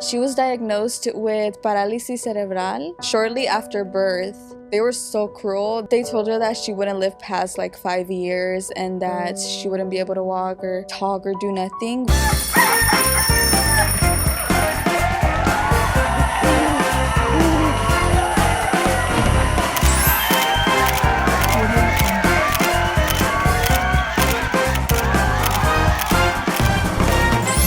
She was diagnosed with paralysis cerebral shortly after birth. They were so cruel. They told her that she wouldn't live past like 5 years and that she wouldn't be able to walk or talk or do nothing.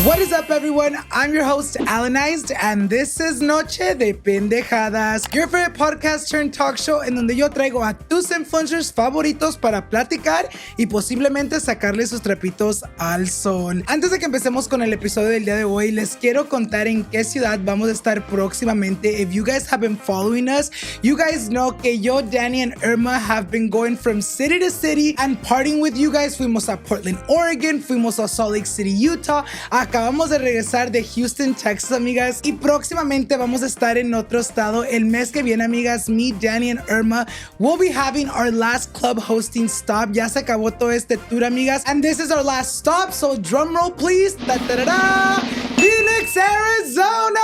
What is up, everyone? I'm your host, Alanized, and this is Noche de Pendejadas, your favorite podcast turned talk show en donde yo traigo a tus influencers favoritos para platicar y posiblemente sacarle sus trapitos al sol. Antes de que empecemos con el episodio del día de hoy, les quiero contar en qué ciudad vamos a estar próximamente. If you guys have been following us, you guys know que yo, Danny, and Irma have been going from city to city and partying with you guys. Fuimos a Portland, Oregon, fuimos a Salt Lake City, Utah. Acabamos de regresar de Houston, Texas, amigas, y próximamente vamos a estar en otro estado. El mes que viene, amigas, me, Danny, and Irma will be having our last club hosting stop. Ya se acabó todo este tour, amigas, and this is our last stop, so drum roll, please. Da-da-da-da. Phoenix, Arizona!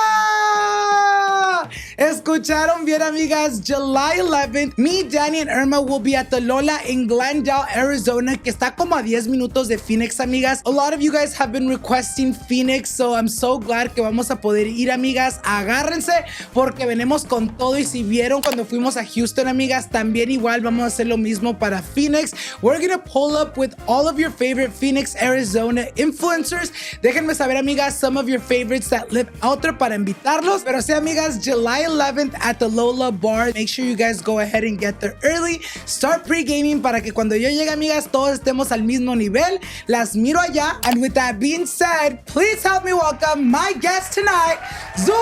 Escucharon bien, amigas. July 11th, me, Danny, and Irma will be at the Lola in Glendale, Arizona, que está como a 10 minutos de Phoenix, amigas. A lot of you guys have been requesting Phoenix, so I'm so glad que vamos a poder ir, amigas. Agárrense porque venimos con todo, y si vieron cuando fuimos a Houston, amigas, también igual vamos a hacer lo mismo para Phoenix. We're gonna pull up with all of your favorite Phoenix, Arizona influencers. Déjenme saber, amigas, some of your favorites that live out there para invitarlos. Pero sí, amigas, July 11th at the Lola Bar. Make sure you guys go ahead and get there early. Start pre-gaming para que cuando yo llegue, amigas, todos estemos al mismo nivel. Las miro allá. And with that being said, please help me welcome my guest tonight, Zoom.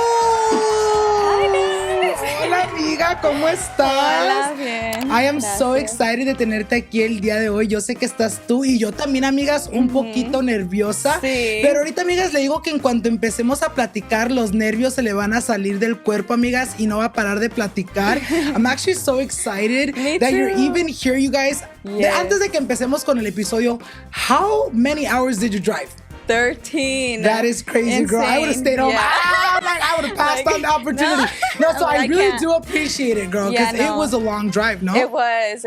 Hola, amiga, ¿cómo estás? Hola, bien. I am so excited de tenerte aquí el día de hoy. Yo sé que estás tú y yo también, amigas, un poquito nerviosa. Sí. Pero ahorita, amigas, le digo que en cuanto empecemos a platicar, los nervios se le van a salir del cuerpo, amigas, y no va a parar de platicar. I'm actually so excited that you're even here, you guys. Yes. Antes de que empecemos con el episodio, how many hours did you drive? 13. That is crazy, Insane. girl. I would have stayed home. Yeah. I would have passed on the opportunity. No, so I really do appreciate it, girl, because it was a long drive, no? It was,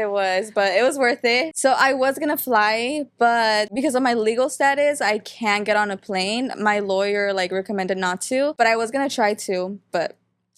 but it was worth it. So I was gonna fly, but because of my legal status, I can't get on a plane. My lawyer recommended not to, but I was gonna try to, but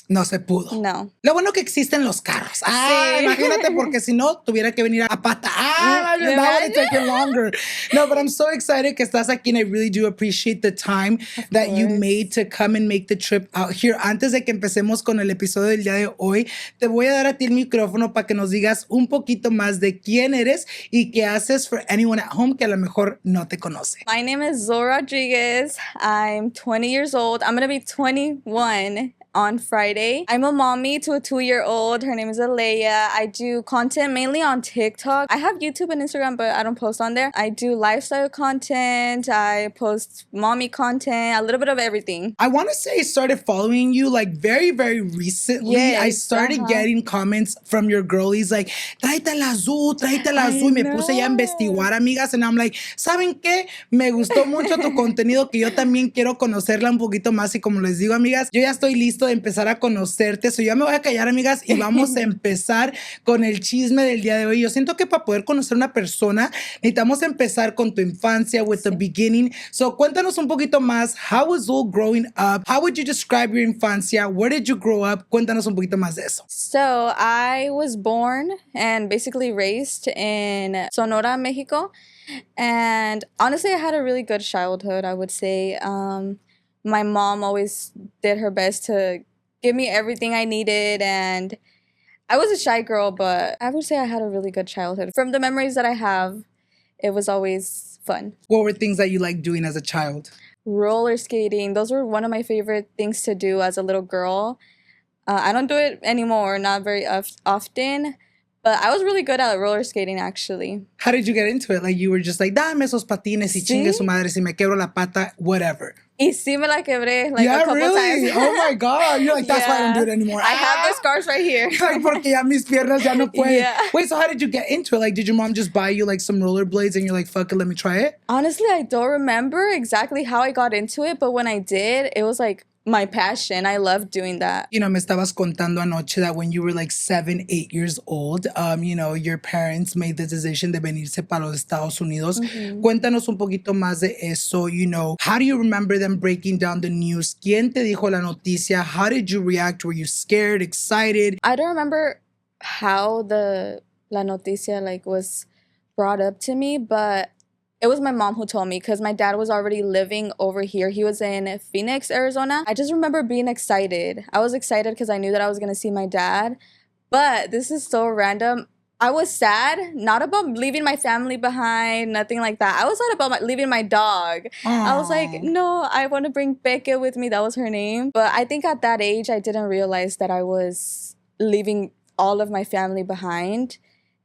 no se pudo. No. Lo bueno que existen los carros. Sí. Imagínate, porque si no, tuviera que venir a pata. That would have taken longer. No, but I'm so excited que estás aquí, and I really do appreciate the time that you made to come and make the trip out here. Antes de que empecemos con el episodio del día de hoy, te voy a dar a ti el micrófono para que nos digas un poquito más de quién eres y qué haces for anyone at home que a lo mejor no te conoce. My name is Zoe Rodriguez. I'm 20 years old. I'm gonna be 21 on Friday. I'm a mommy to a 2-year-old. Her name is Alea. I do content mainly on TikTok. I have YouTube and Instagram, but I don't post on there. I do lifestyle content. I post mommy content, a little bit of everything. I want to say I started following you very, very recently. Yes, I started getting comments from your girlies like, tráetela Zu. Y me puse ya a investigar, amigas. And I'm like, ¿saben qué? Me gustó mucho tu contenido, que yo también quiero conocerla un poquito más. Y como les digo, amigas, yo ya estoy lista de empezar a conocerte. So yo me voy a callar, amigas, y vamos a empezar con el chisme del día de hoy. Yo siento que para poder conocer a una persona necesitamos empezar con tu infancia, with the beginning. So cuéntanos un poquito más. How was Zul growing up? How would you describe your infancia? Where did you grow up? Cuéntanos un poquito más de eso. So I was born and basically raised in Sonora, Mexico. And honestly, I had a really good childhood, I would say. My mom always did her best to give me everything I needed, and I was a shy girl, but I would say I had a really good childhood. From the memories that I have, it was always fun. What were things that you liked doing as a child? Roller skating. Those were one of my favorite things to do as a little girl. I don't do it anymore, not very often. But I was really good at roller skating, actually. How did you get into it? You were just like, dame esos patines y chingue su madre, si me quebro la pata, whatever. Y sí me la quebré, a couple really? times. Oh my God. You're like, that's why I don't do it anymore. I have the scars right here. Porque ya mis piernas ya no pueden. Yeah. Wait, so how did you get into it? Did your mom just buy you some rollerblades and you're like, fuck it, let me try it? Honestly, I don't remember exactly how I got into it, but when I did, it was my passion. I love doing that. You know, me estabas contando anoche that when you were like 7, 8 years old, you know, your parents made the decision de venirse para los Estados Unidos. Cuéntanos un poquito más de eso, you know. How do you remember them breaking down the news? ¿Quién te dijo la noticia? How did you react? Were you scared, excited? I don't remember how la noticia like was brought up to me, but it was my mom who told me because my dad was already living over here. He was in Phoenix, Arizona. I just remember being excited. I was excited because I knew that I was going to see my dad. But this is so random. I was sad, not about leaving my family behind, nothing like that. I was sad about leaving my dog. I was like, no, I want to bring Becca with me. That was her name. But I think at that age, I didn't realize that I was leaving all of my family behind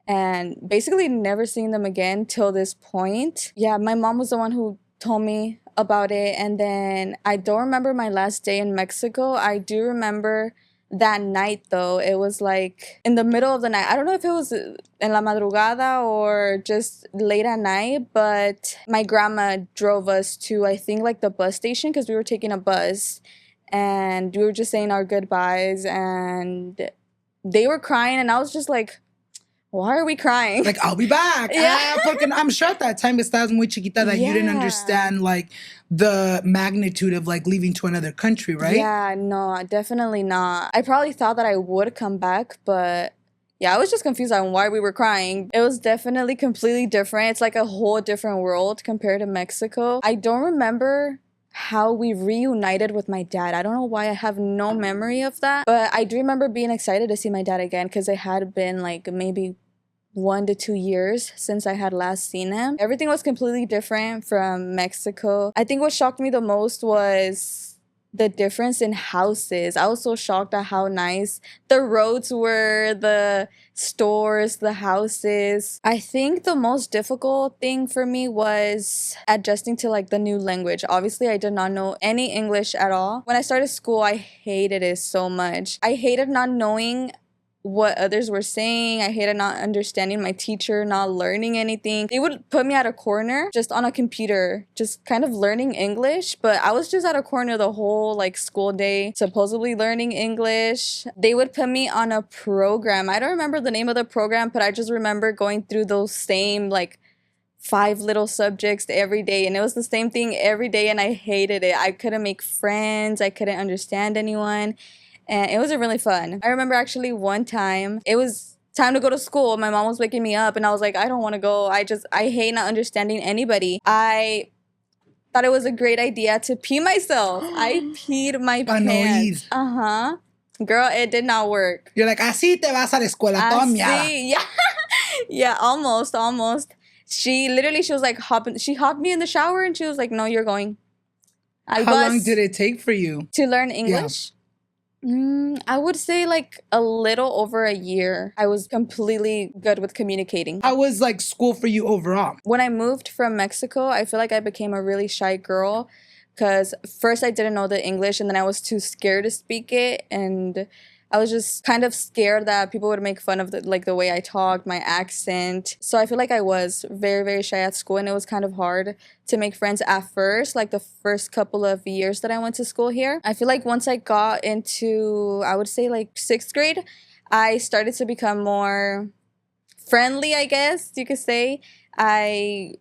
and basically never seeing them again till this point. Yeah, my mom was the one who told me about it. And then I don't remember my last day in Mexico. I do remember that night, though. It was like in the middle of the night. I don't know if it was en la madrugada or just late at night, but my grandma drove us to, I think, like the bus station because we were taking a bus and we were just saying our goodbyes and they were crying and I was just like, why are we crying? Like, I'll be back. Yeah. Porque I'm sure at that time estabas muy chiquita that you didn't understand like the magnitude of like leaving to another country, right? Yeah, no, definitely not. I probably thought that I would come back, but yeah, I was just confused on why we were crying. It was definitely completely different. It's like a whole different world compared to Mexico. I don't remember how we reunited with my dad. I don't know why I have no memory of that, but I do remember being excited to see my dad again because it had been like maybe 1 to 2 years since I had last seen him. Everything was completely different from Mexico. I think what shocked me the most was the difference in houses. I was so shocked at how nice the roads were, the stores, the houses. I think the most difficult thing for me was adjusting to like the new language. Obviously, I did not know any English at all. When I started school, I hated it so much. I hated not knowing what others were saying. I hated not understanding my teacher, not learning anything. They would put me at a corner just on a computer, just kind of learning English, but I was just at a corner the whole like school day, supposedly learning English. They would put me on a program. I don't remember the name of the program, but I just remember going through those same like 5 little subjects every day, and it was the same thing every day, and I hated it. I couldn't make friends. I couldn't understand anyone. And it wasn't really fun. I remember actually one time, it was time to go to school. My mom was waking me up and I was like, I don't want to go. I hate not understanding anybody. I thought it was a great idea to pee myself. I peed my pants. Uh-huh. Girl, it did not work. You're like, así te vas a la escuela, toda miada. Yeah. Yeah, almost. She was like, she hopped me in the shower and she was like, no, you're going. How long did it take for you? To learn English? Yeah. I would say like a little over a year. I was completely good with communicating. How was like school for you overall? When I moved from Mexico, I feel like I became a really shy girl because first I didn't know the English and then I was too scared to speak it, and I was just kind of scared that people would make fun of the way I talked, my accent. So I feel like I was very, very shy at school, and it was kind of hard to make friends at first, like the first couple of years that I went to school here. I feel like once I got into, I would say like 6th grade, I started to become more friendly, I guess you could say. I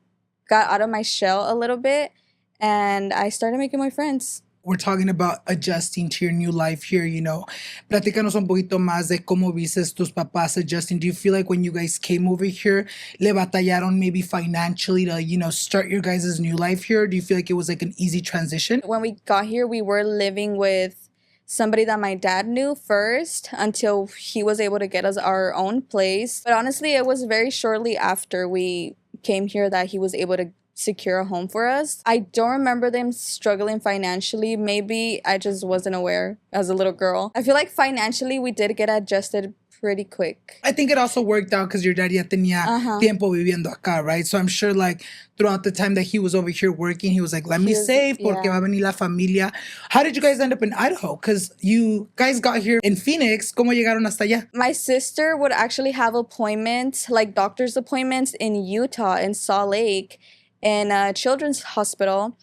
got out of my shell a little bit, and I started making more friends. We're talking about adjusting to your new life here, you know. Platícanos un poquito más de cómo viste tus papás adjusting. Do you feel like when you guys came over here, le batallaron maybe financially to, you know, start your guys' new life here? Do you feel like it was like an easy transition? When we got here, we were living with somebody that my dad knew first until he was able to get us our own place. But honestly, it was very shortly after we came here that he was able to secure a home for us. I don't remember them struggling financially. Maybe I just wasn't aware as a little girl. I feel like financially we did get adjusted pretty quick. I think it also worked out because your dad ya tenía tiempo viviendo acá, right? So I'm sure like throughout the time that he was over here working, he was like, let me save porque va a venir la familia. How did you guys end up in Idaho? Because you guys got here in Phoenix. ¿Cómo llegaron hasta allá? My sister would actually have appointments, like doctor's appointments in Utah, in Salt Lake, in a children's hospital,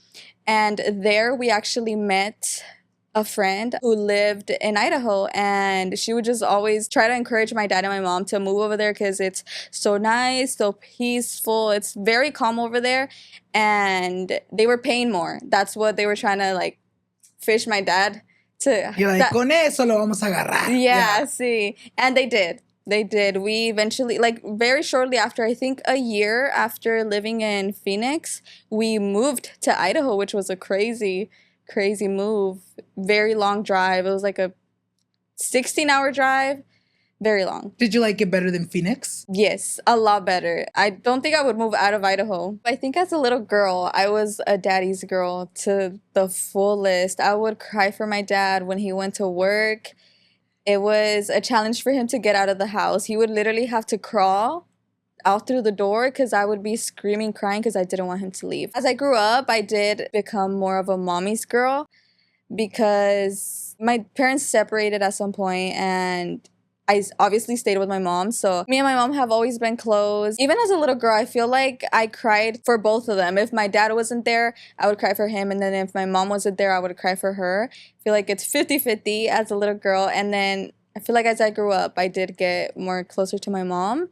and there we actually met a friend who lived in Idaho, and she would just always try to encourage my dad and my mom to move over there because it's so nice, so peaceful. It's very calm over there, and they were paying more. That's what they were trying to like fish my dad to. You're like, con eso lo vamos a agarrar. Yeah, see. And they did. They did. We eventually, like very shortly after, I think a year after living in Phoenix, we moved to Idaho, which was a crazy move. Very long drive. It was like a 16-hour drive. Very long. Did you like it better than Phoenix? Yes, a lot better. I don't think I would move out of Idaho. I think as a little girl, I was a daddy's girl to the fullest. I would cry for my dad when he went to work. It was a challenge for him to get out of the house. He would literally have to crawl out through the door because I would be screaming, crying because I didn't want him to leave. As I grew up, I did become more of a mommy's girl because my parents separated at some point, and I obviously stayed with my mom. So me and my mom have always been close. Even as a little girl, I feel like I cried for both of them. If my dad wasn't there, I would cry for him. And then if my mom wasn't there, I would cry for her. I feel like it's 50-50 as a little girl. And then I feel like as I grew up, I did get more closer to my mom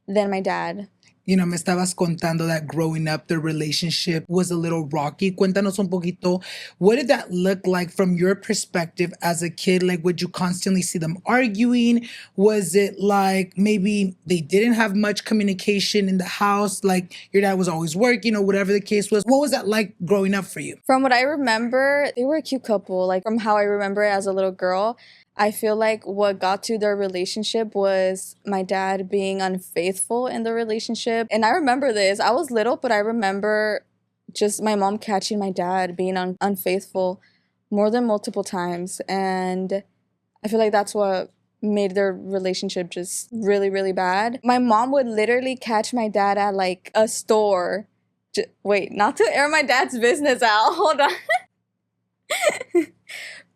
than my dad. You know, me estabas contando that growing up, the relationship was a little rocky. Cuéntanos un poquito, what did that look like from your perspective as a kid? Like, would you constantly see them arguing? Was it like maybe they didn't have much communication in the house? Like your dad was always working or whatever the case was. What was that like growing up for you? From what I remember, they were a cute couple. Like from how I remember it as a little girl, I feel like what got to their relationship was my dad being unfaithful in the relationship. And I remember this. I was little, but I remember just my mom catching my dad being unfaithful more than multiple times. And I feel like that's what made their relationship just really, really bad. My mom would literally catch my dad at like a store. Wait, not to air my dad's business out. Hold on.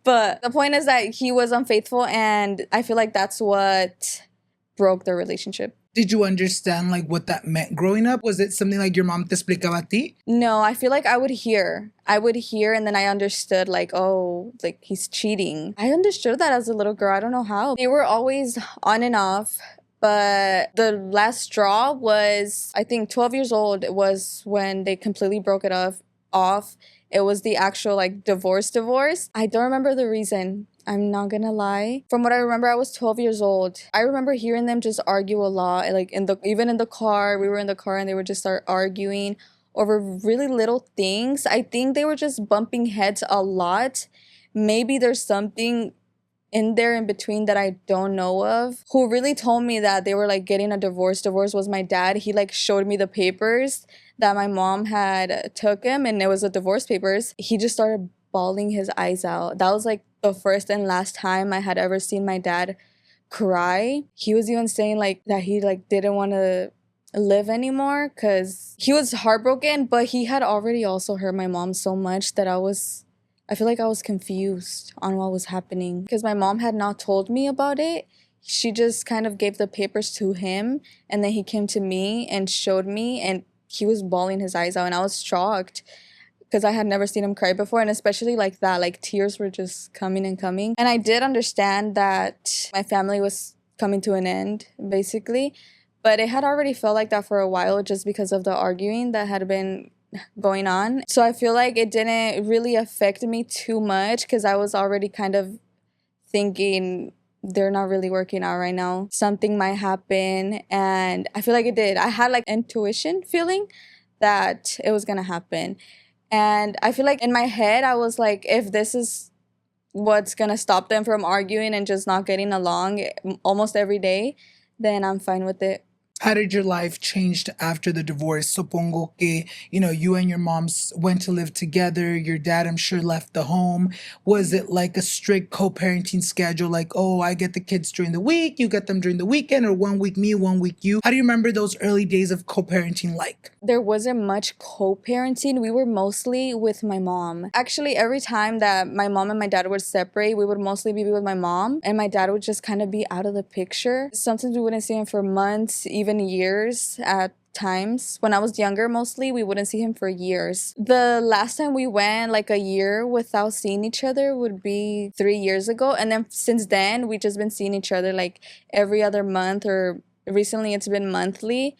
But the point is that he was unfaithful, and I feel like that's what broke their relationship. Did you understand like what that meant growing up? Was it something like your mom te explicaba a ti? No, I feel like I would hear and then I understood like, oh, like he's cheating. I understood that as a little girl. I don't know how. They were always on and off. But the last straw was, I think 12 years old was when they completely broke it off. It was the actual like divorce. I don't remember the reason. I'm not gonna lie. From what I remember, I was 12 years old. I remember hearing them just argue a lot. Like even in the car, we were in the car and they would just start arguing over really little things. I think they were just bumping heads a lot. Maybe there's something in there in between that I don't know of. Who really told me that they were like getting a divorce was my dad. He like showed me the papers that my mom had took him, and it was the divorce papers. He just started bawling his eyes out. That was like the first and last time I had ever seen my dad cry. He was even saying like that he like didn't want to live anymore because he was heartbroken, but he had already also hurt my mom so much that I feel like I was confused on what was happening because my mom had not told me about it. She just kind of gave the papers to him, and then he came to me and showed me, and he was bawling his eyes out, and I was shocked because I had never seen him cry before, and especially like that, like tears were just coming and coming. And I did understand that my family was coming to an end, basically, but it had already felt like that for a while just because of the arguing that had been going on. So I feel like it didn't really affect me too much because I was already kind of thinking they're not really working out right now. Something might happen, and I feel like it did. I had like intuition feeling that it was gonna happen. And I feel like in my head, I was like, if this is what's gonna stop them from arguing and just not getting along almost every day, then I'm fine with it. How did your life change after the divorce? Supongo que, you and your mom went to live together. Your dad, I'm sure, left the home. Was it like a strict co-parenting schedule? Like, oh, I get the kids during the week, you get them during the weekend, or 1 week me, 1 week you? How do you remember those early days of co-parenting like? There wasn't much co-parenting. We were mostly with my mom. Actually, every time that my mom and my dad would separate, we would mostly be with my mom, and my dad would just kind of be out of the picture. Sometimes we wouldn't see him for months, even even years at times. When I was younger, mostly, we wouldn't see him for years. The last time we went like a year without seeing each other would be 3 years ago. And then since then, we just been seeing each other like every other month, or recently it's been monthly.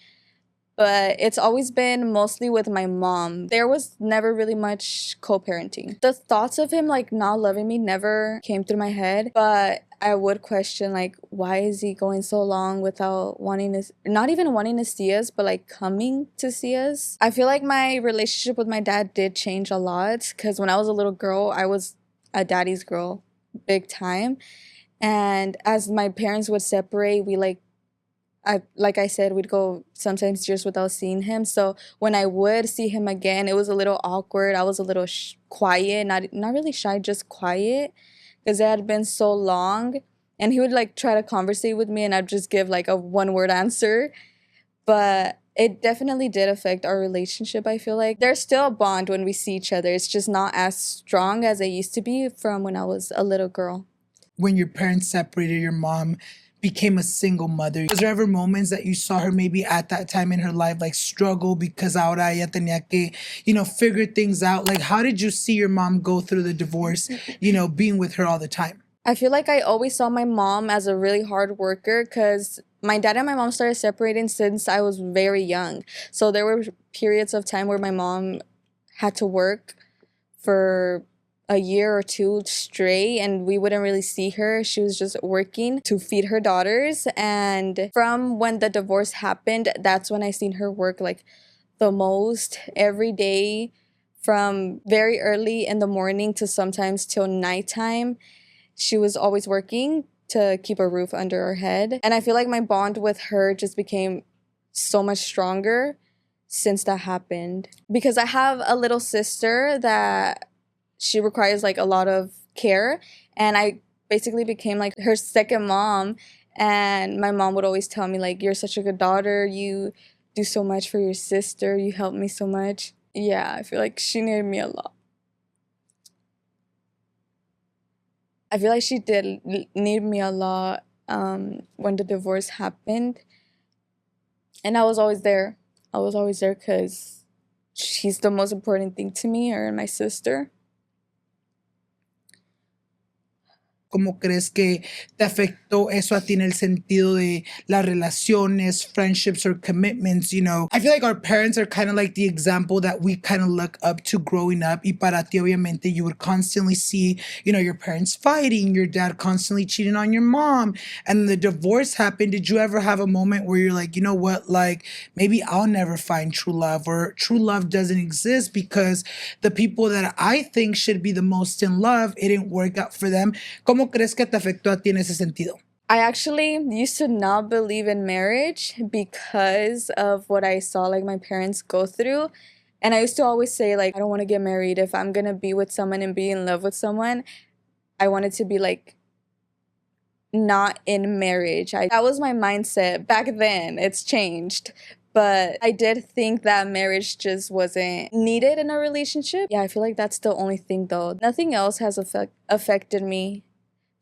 But it's always been mostly with my mom. There was never really much co-parenting. The thoughts of him like not loving me never came through my head, but I would question like, why is he going so long without wanting to, not even wanting to see us, but like coming to see us? I feel like my relationship with my dad did change a lot, because when I was a little girl, I was a daddy's girl big time. And as my parents would separate, we like I said, we'd go sometimes years without seeing him. So when I would see him again, it was a little awkward. I was a little quiet, not really shy, just quiet, because it had been so long. And he would like try to conversate with me, and I'd just give like a one-word answer. But it definitely did affect our relationship, I feel like. There's still a bond when we see each other. It's just not as strong as it used to be from when I was a little girl. When your parents separated, your mom became a single mother, was there ever moments that you saw her maybe at that time in her life like struggle because ahora ella tenía que, figure things out? Like, how did you see your mom go through the divorce, being with her all the time? I feel like I always saw my mom as a really hard worker, because my dad and my mom started separating since I was very young. So there were periods of time where my mom had to work for a year or two straight, and we wouldn't really see her. She was just working to feed her daughters. And from when the divorce happened, that's when I seen her work like the most, every day, from very early in the morning to sometimes till nighttime. She was always working to keep a roof under her head. And I feel like my bond with her just became so much stronger since that happened, because I have a little sister that she requires like a lot of care, and I basically became like her second mom. And my mom would always tell me like, you're such a good daughter, you do so much for your sister, you help me so much. Yeah, I feel like she needed me a lot. I feel like she did need me a lot when the divorce happened. And I was always there. I was always there because she's the most important thing to me, her and my sister. ¿Cómo crees que te afectó eso a ti en el sentido de las relaciones, friendships, or commitments? I feel like our parents are kind of like the example that we kind of look up to growing up. Y para ti, obviamente, you would constantly see, your parents fighting, your dad constantly cheating on your mom, and the divorce happened. Did you ever have a moment where you're like, you know what, like, maybe I'll never find true love, or true love doesn't exist because the people that I think should be the most in love, it didn't work out for them? ¿Cómo crees que te afectó a ti en ese sentido? I actually used to not believe in marriage because of what I saw like my parents go through. And I used to always say like, I don't want to get married. If I'm going to be with someone and be in love with someone, I want it to be like not in marriage. That was my mindset back then. It's changed. But I did think that marriage just wasn't needed in a relationship. Yeah, I feel like that's the only thing though. Nothing else has affected me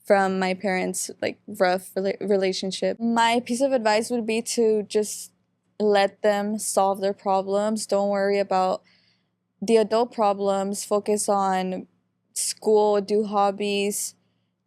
from my parents' like rough relationship. My piece of advice would be to just let them solve their problems. Don't worry about the adult problems. Focus on school, do hobbies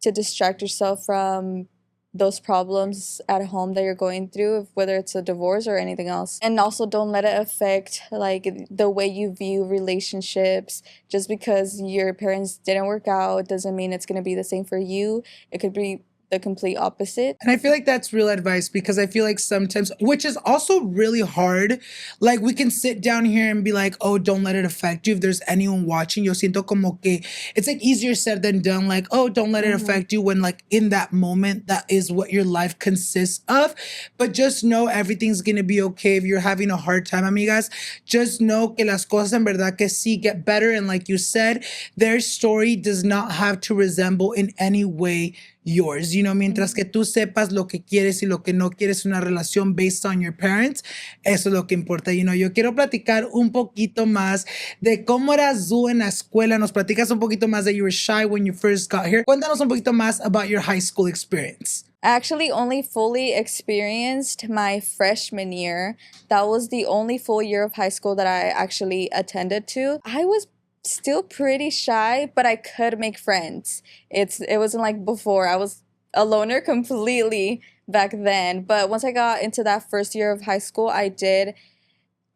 to distract yourself from those problems at home that you're going through, whether it's a divorce or anything else. And also don't let it affect like the way you view relationships. Just because your parents didn't work out doesn't mean it's going to be the same for you. It could be the complete opposite. And I feel like that's real advice, because I feel like sometimes, which is also really hard, like we can sit down here and be like, oh, don't let it affect you. If there's anyone watching, yo siento como que it's like easier said than done. Like, oh, don't let it affect you, when like in that moment, that is what your life consists of. But just know everything's going to be okay. If you're having a hard time, amigas, just know que las cosas en verdad que sí get better. And like you said, their story does not have to resemble in any way yours. Mientras que tú sepas lo que quieres y lo que no quieres una relación based on your parents, eso es lo que importa. Yo quiero platicar un poquito más de cómo eras tú en la escuela. Nos platicas un poquito más that you were shy when you first got here. Cuéntanos un poquito más about your high school experience. I actually only fully experienced my freshman year. That was the only full year of high school that I actually attended to. I was still pretty shy, but I could make friends. It wasn't like before. I was a loner completely back then. But once I got into that first year of high school, I did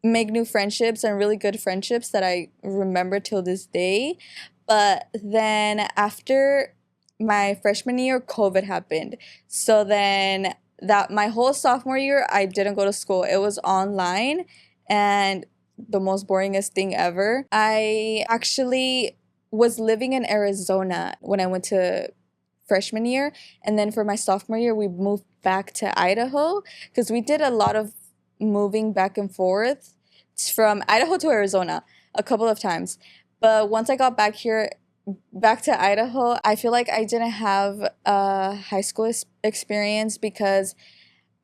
make new friendships and really good friendships that I remember till this day. But then after my freshman year, COVID happened. So then that my whole sophomore year, I didn't go to school. It was online and the most boringest thing ever. I actually was living in Arizona when I went to freshman year, and then for my sophomore year we moved back to Idaho because we did a lot of moving back and forth from Idaho to Arizona a couple of times. But once I got back here, back to Idaho, I feel like I didn't have a high school experience because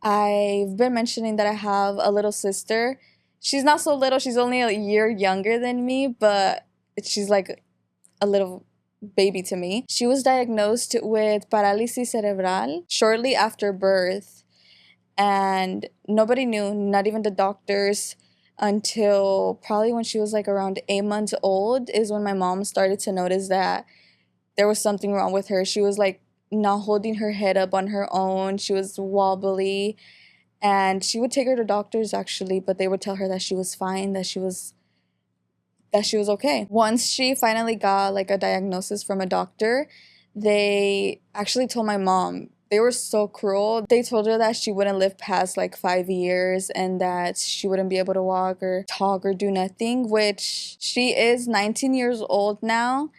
I've been mentioning that I have a little sister. She's not so little, she's only a year younger than me, but she's like a little baby to me. She was diagnosed with paralysis cerebral shortly after birth, and nobody knew, not even the doctors, until probably when she was like around 8 months old is when my mom started to notice that there was something wrong with her. She was like not holding her head up on her own. She was wobbly, and she would take her to doctors actually, but they would tell her that she was fine, that she was okay. Once she finally got like a diagnosis from a doctor, they actually told my mom. They were so cruel. They told her that she wouldn't live past like 5 years and that she wouldn't be able to walk or talk or do nothing, which she is 19 years old now.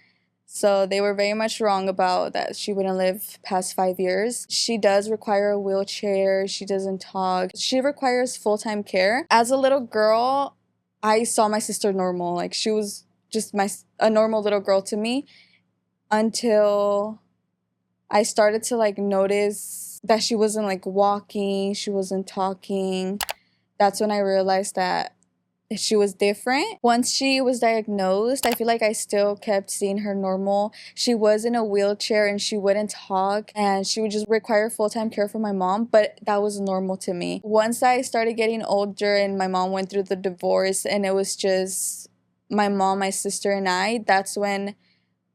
So they were very much wrong about that she wouldn't live past 5 years. She does require a wheelchair. She doesn't talk. She requires full-time care. As a little girl, I saw my sister normal. Like she was just a normal little girl to me until I started to like notice that she wasn't like walking, she wasn't talking. That's when I realized that she was different. Once she was diagnosed, I feel like I still kept seeing her normal. She was in a wheelchair and she wouldn't talk and she would just require full-time care from my mom, but that was normal to me. Once I started getting older and my mom went through the divorce and it was just my mom, my sister, and I, that's when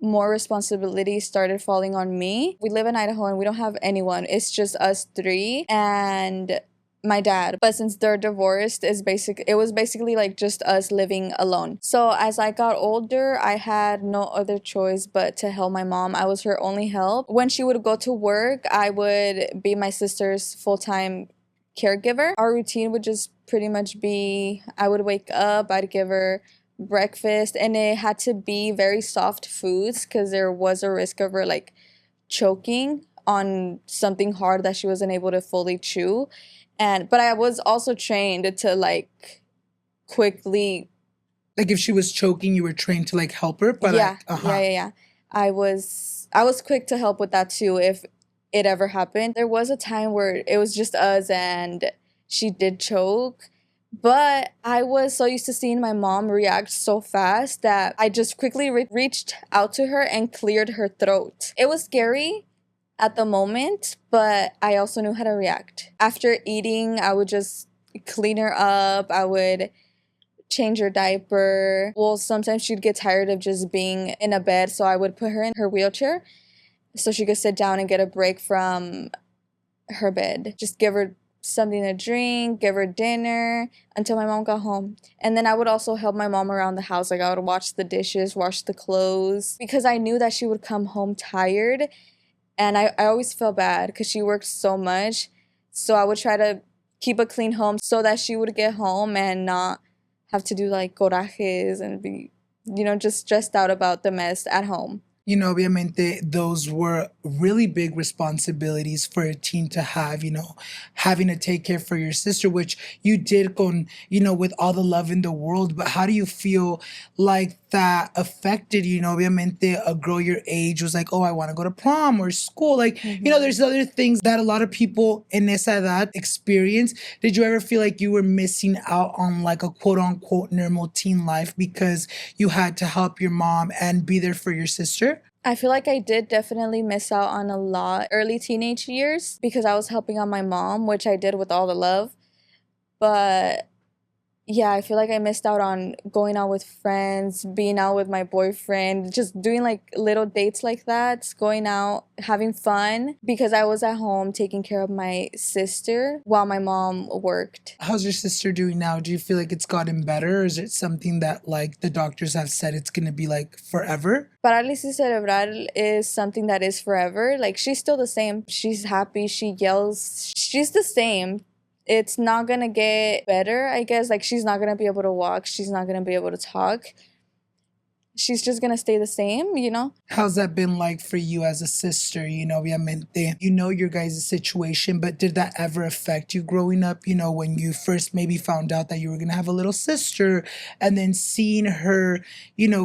more responsibilities started falling on me. We live in Idaho and we don't have anyone. It's just us three and my dad. But since they're divorced, it was basically like just us living alone. So as I got older, I had no other choice but to help my mom. I was her only help. When she would go to work, I would be my sister's full-time caregiver. Our routine would just pretty much be, I would wake up, I'd give her breakfast, and it had to be very soft foods because there was a risk of her like choking on something hard that she wasn't able to fully chew. But I was also trained to like quickly, like if she was choking, you were trained to like help her. But yeah, yeah. I was quick to help with that too if it ever happened. There was a time where it was just us and she did choke. But I was so used to seeing my mom react so fast that I just quickly reached out to her and cleared her throat. It was scary at the moment, but I also knew how to react. After eating, I would just clean her up. I would change her diaper. Well, sometimes she'd get tired of just being in a bed, so I would put her in her wheelchair so she could sit down and get a break from her bed. Just give her something to drink, give her dinner until my mom got home. And then I would also help my mom around the house. Like I would wash the dishes, wash the clothes, because I knew that she would come home tired. And I always felt bad because she worked so much. So I would try to keep a clean home so that she would get home and not have to do like corajes and be, just stressed out about the mess at home. Obviamente, those were really big responsibilities for a teen to have, having to take care for your sister, which you did with all the love in the world. But how do you feel like that affected you? Obviamente, a girl your age was like, oh, I want to go to prom or school. Like, there's other things that a lot of people in esa edad experience. Did you ever feel like you were missing out on like a quote unquote normal teen life because you had to help your mom and be there for your sister? I feel like I did definitely miss out on a lot early teenage years because I was helping out my mom, which I did with all the love. But yeah, I feel like I missed out on going out with friends, being out with my boyfriend, just doing like little dates like that, going out, having fun because I was at home taking care of my sister while my mom worked. How's your sister doing now? Do you feel like it's gotten better, or is it something that like the doctors have said it's gonna be like forever? Paralysis cerebral is something that is forever. Like, she's still the same. She's happy, she yells, she's the same. It's not gonna get better, I guess. Like, she's not gonna be able to walk, she's not gonna be able to talk. She's just gonna stay the same, you know? How's that been like for you as a sister? Obviamente, you know your guys' situation, but did that ever affect you growing up? When you first maybe found out that you were gonna have a little sister and then seeing her,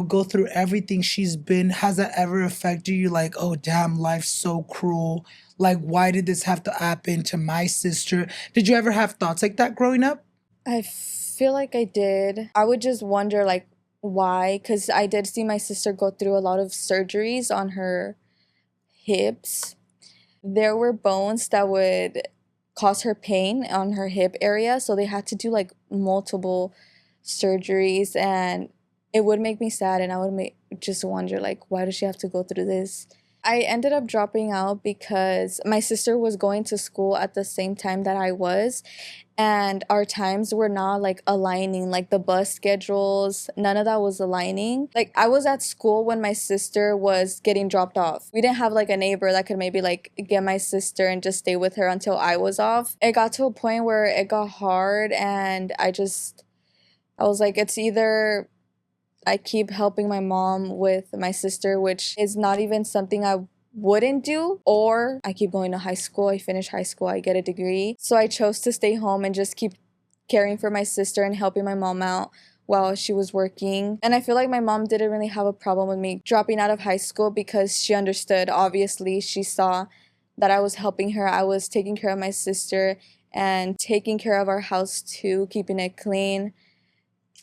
go through everything she's been, has that ever affected you? Like, oh, damn, life's so cruel. Like, why did this have to happen to my sister? Did you ever have thoughts like that growing up? I feel like I did. I would just wonder, like, why? Because I did see my sister go through a lot of surgeries on her hips. There were bones that would cause her pain on her hip area, so they had to do like multiple surgeries, and it would make me sad, and I would just wonder, like, why does she have to go through this? I ended up dropping out because my sister was going to school at the same time that I was, and our times were not like aligning, like the bus schedules, none of that was aligning. Like, I was at school when my sister was getting dropped off. We didn't have like a neighbor that could maybe like get my sister and just stay with her until I was off. It got to a point where it got hard, and I was like, it's either I keep helping my mom with my sister, which is not even something I wouldn't do, or I keep going to high school, I finish high school, I get a degree. So I chose to stay home and just keep caring for my sister and helping my mom out while she was working. And I feel like my mom didn't really have a problem with me dropping out of high school because she understood. Obviously, she saw that I was helping her. I was taking care of my sister and taking care of our house too, keeping it clean.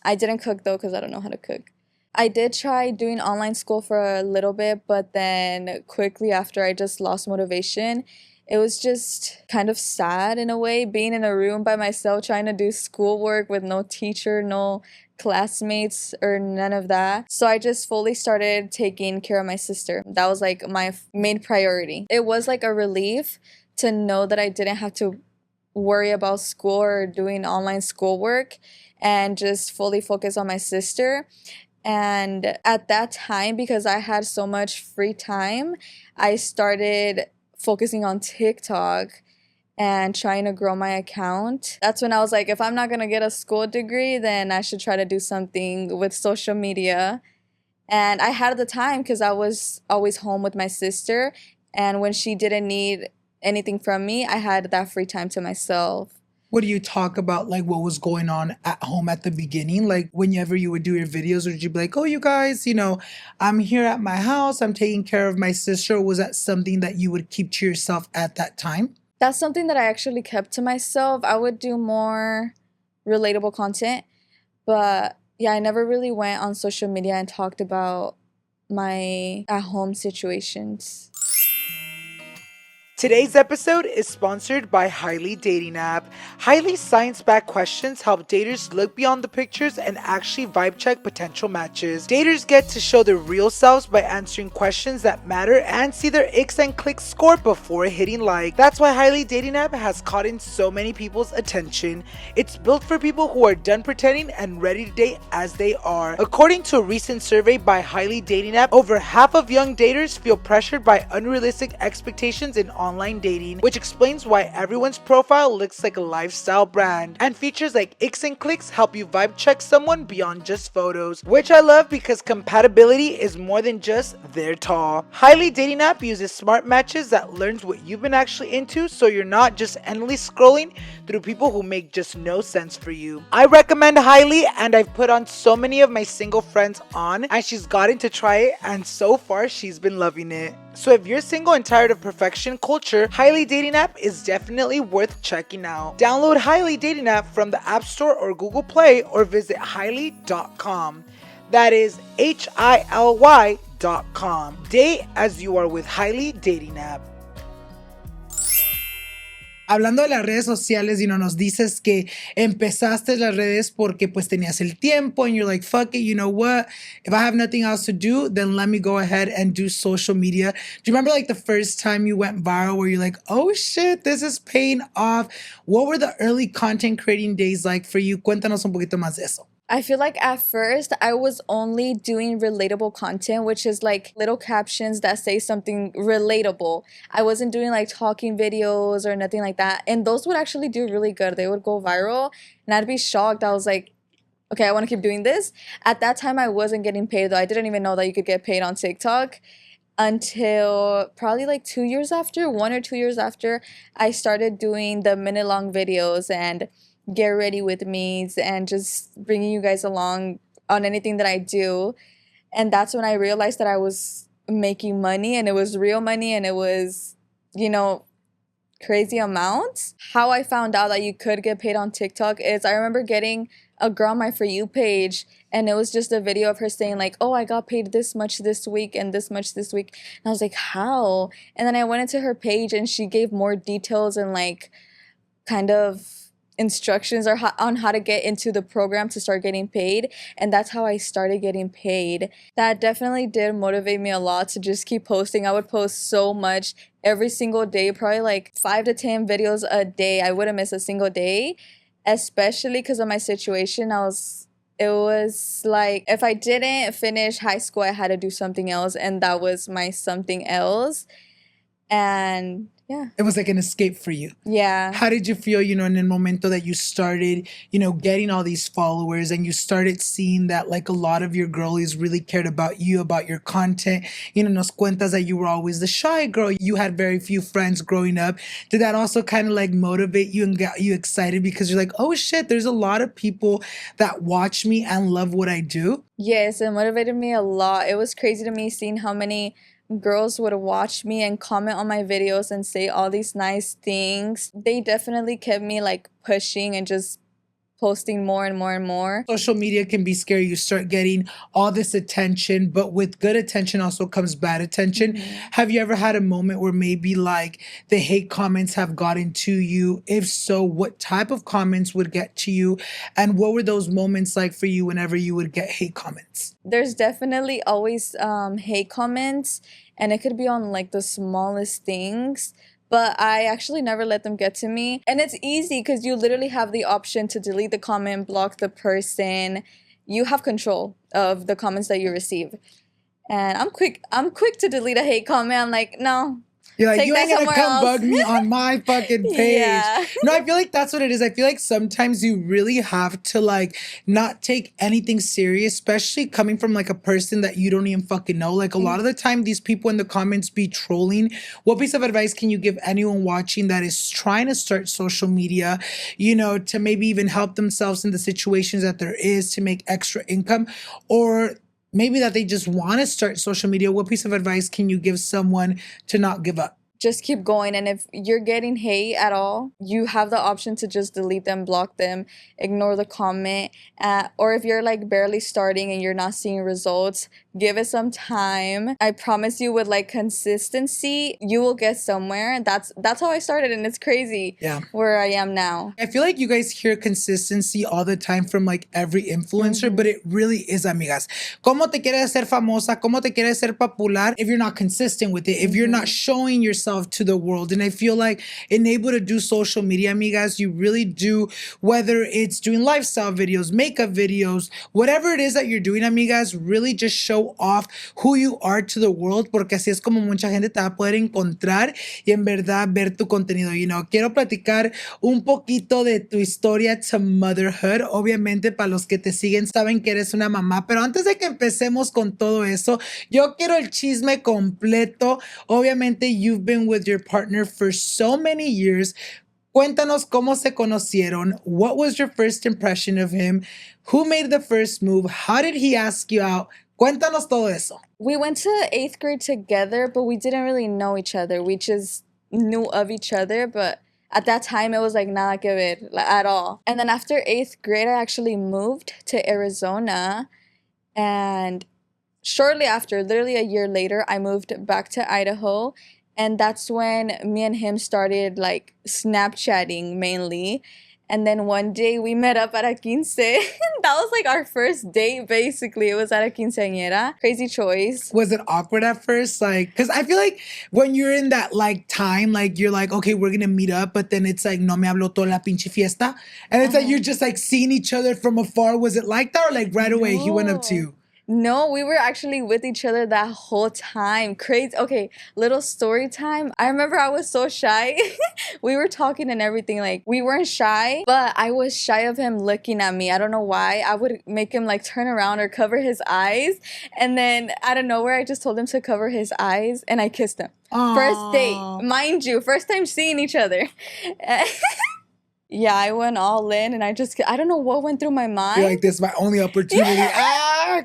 I didn't cook though because I don't know how to cook. I did try doing online school for a little bit, but then quickly after I just lost motivation. It was just kind of sad in a way, being in a room by myself trying to do schoolwork with no teacher, no classmates, or none of that. So I just fully started taking care of my sister. That was like my main priority. It was like a relief to know that I didn't have to worry about school or doing online schoolwork and just fully focus on my sister. And at that time, because I had so much free time, I started focusing on TikTok and trying to grow my account. That's when I was like, if I'm not gonna get a school degree, then I should try to do something with social media. And I had the time because I was always home with my sister. And when she didn't need anything from me, I had that free time to myself. What do you talk about, like what was going on at home at the beginning? Like whenever you would do your videos, would you be like, oh, you guys, I'm here at my house, I'm taking care of my sister? Or was that something that you would keep to yourself at that time? That's something that I actually kept to myself. I would do more relatable content, but yeah, I never really went on social media and talked about my at-home situations. Today's episode is sponsored by Highly Dating App. Highly science-backed questions help daters look beyond the pictures and actually vibe check potential matches. Daters get to show their real selves by answering questions that matter and see their icks and clicks score before hitting like. That's why Highly Dating App has caught in so many people's attention. It's built for people who are done pretending and ready to date as they are. According to a recent survey by Highly Dating App, over half of young daters feel pressured by unrealistic expectations in online dating, which explains why everyone's profile looks like a lifestyle brand. And features like Icks and Clicks help you vibe check someone beyond just photos, which I love because compatibility is more than just they're tall. Highly Dating App uses smart matches that learns what you've been actually into, so you're not just endlessly scrolling through people who make just no sense for you. I recommend Highly, and I've put on so many of my single friends on, and she's gotten to try it, and so far she's been loving it. So if you're single and tired of perfection culture, Highly Dating App is definitely worth checking out. Download Highly Dating App from the App Store or Google Play, or visit highly.com. That is HILY.com. Tinder.com. Date as you are with Highly Dating App. Hablando de las redes sociales, nos dices que empezaste las redes porque pues tenías el tiempo and you're like, fuck it, you know what? If I have nothing else to do, then let me go ahead and do social media. Do you remember like the first time you went viral where you're like, oh shit, this is paying off? What were the early content creating days like for you? Cuéntanos un poquito más de eso. I feel like at first I was only doing relatable content, which is like little captions that say something relatable. I wasn't doing like talking videos or nothing like that. And those would actually do really good. They would go viral and I'd be shocked. I was like, okay, I want to keep doing this. At that time, I wasn't getting paid though. I didn't even know that you could get paid on TikTok until probably like 2 years after, 1 or 2 years after, I started doing the minute-long videos and get ready with me's and just bringing you guys along on anything that I do. And that's when I realized that I was making money and it was real money and it was, crazy amounts. How I found out that you could get paid on TikTok is I remember getting a girl on my For You page and it was just a video of her saying like, oh, I got paid this much this week and this much this week. And I was like, how? And then I went into her page and she gave more details and like kind of instructions on how to get into the program to start getting paid, and that's how I started getting paid. That definitely did motivate me a lot to just keep posting. I would post so much every single day, probably like 5 to 10 videos a day. I wouldn't miss a single day, especially because of my situation. It was like if I didn't finish high school, I had to do something else, and that was my something else. And yeah. It was like an escape for you. Yeah. How did you feel, in el momento that you started, getting all these followers and you started seeing that like a lot of your girlies really cared about you, about your content? Nos cuentas that you were always the shy girl. You had very few friends growing up. Did that also kind of like motivate you and get you excited because you're like, oh shit, there's a lot of people that watch me and love what I do? Yes, it motivated me a lot. It was crazy to me seeing how many girls would watch me and comment on my videos and say all these nice things. They definitely kept me like pushing and just posting more and more and more. Social media can be scary. You start getting all this attention, but with good attention also comes bad attention. Mm-hmm. Have you ever had a moment where maybe like the hate comments have gotten to you? If so, what type of comments would get to you? And what were those moments like for you whenever you would get hate comments? There's definitely always hate comments, and it could be on like the smallest things. But I actually never let them get to me. And it's easy because you literally have the option to delete the comment, block the person. You have control of the comments that you receive. And I'm quick to delete a hate comment. I'm like, no. You're like, you ain't gonna come bug me on my fucking page. Yeah. No, I feel like that's what it is. I feel like sometimes you really have to like not take anything serious, especially coming from like a person that you don't even fucking know. Like a lot of the time, these people in the comments be trolling. What piece of advice can you give anyone watching that is trying to start social media, to maybe even help themselves in the situations that there is to make extra income, or maybe that they just want to start social media? What piece of advice can you give someone to not give up? Just keep going. And if you're getting hate at all, you have the option to just delete them, block them, ignore the comment. Or if you're like barely starting and you're not seeing results, give it some time. I promise you, with like consistency, you will get somewhere. That's how I started, and it's crazy where I am now. I feel like you guys hear consistency all the time from like every influencer, but it really is, amigas. ¿Cómo te quieres ser famosa? ¿Cómo te quieres ser popular? If you're not consistent with it, if you're not showing yourself to the world. And I feel like able to do social media, amigas, you really do, whether it's doing lifestyle videos, makeup videos, whatever it is that you're doing, amigas, really just show off who you are to the world, porque así es como mucha gente te va a poder encontrar y en verdad ver tu contenido. Quiero platicar un poquito de tu historia to motherhood. Obviamente, para los que te siguen saben que eres una mamá, pero antes de que empecemos con todo eso, yo quiero el chisme completo. Obviamente, you've been with your partner for so many years. Cuéntanos cómo se conocieron. What was your first impression of him? Who made the first move? How did he ask you out? Cuéntanos todo eso. We went to 8th grade together, but we didn't really know each other. We just knew of each other, but at that time it was like nada que ver at all. And then after 8th grade, I actually moved to Arizona, and shortly after, literally a year later, I moved back to Idaho. And that's when me and him started like Snapchatting mainly. And then one day we met up at a quince. That was like our first date, basically. It was at a quinceañera. Crazy choice. Was it awkward at first? Like, because I feel like when you're in that like time, like you're like, okay, we're gonna meet up, but then it's like, no me habló toda la pinche fiesta. And it's like you're just like seeing each other from afar. Was it like that? Or like right away he went up to you? No, we were actually with each other that whole time. Crazy. Okay, little story time. I remember I was so shy. We were talking and everything. Like, we weren't shy, but I was shy of him looking at me. I don't know why. I would make him like turn around or cover his eyes. And then out of nowhere, I just told him to cover his eyes and I kissed him. Aww. First date, mind you, first time seeing each other. Yeah, I went all in and I don't know what went through my mind. You're like, this is my only opportunity.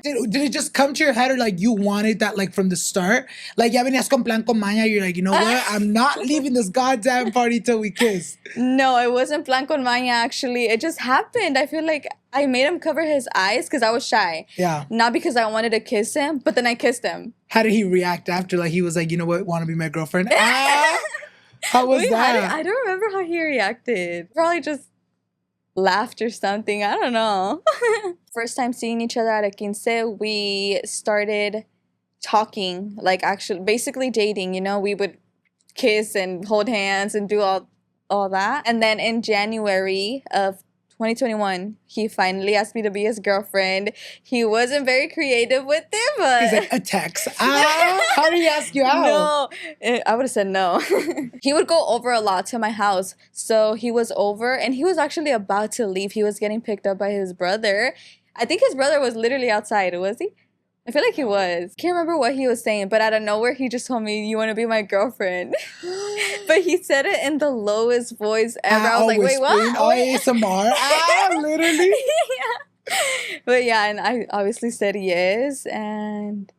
Did it just come to your head or like you wanted that like from the start? Like, ya venías con plan con maña, you're like, you know what? I'm not leaving this goddamn party till we kiss. No, it wasn't plan con maña, actually. It just happened. I feel like I made him cover his eyes because I was shy. Yeah. Not because I wanted to kiss him, but then I kissed him. How did he react after? Like, he was like, you know what? Want to be my girlfriend? How was that? I don't remember how he reacted. Probably just laughed or something. I don't know. First time seeing each other at a quince, we started talking, like actually basically dating, you know. We would kiss and hold hands and do all that. And then in January of 2021, he finally asked me to be his girlfriend. He wasn't very creative with it, but he's like, a text. How did he ask you out? No, I would have said no. He would go over a lot to my house. So he was over and he was actually about to leave. He was getting picked up by his brother. I think his brother was literally outside, was he? I feel like he was. Can't remember what he was saying, but out of nowhere, he just told me, "You want to be my girlfriend?" But he said it in the lowest voice ever. I was like, "Wait, what?" Oh, ASMR. Literally. Yeah. But yeah, and I obviously said yes. And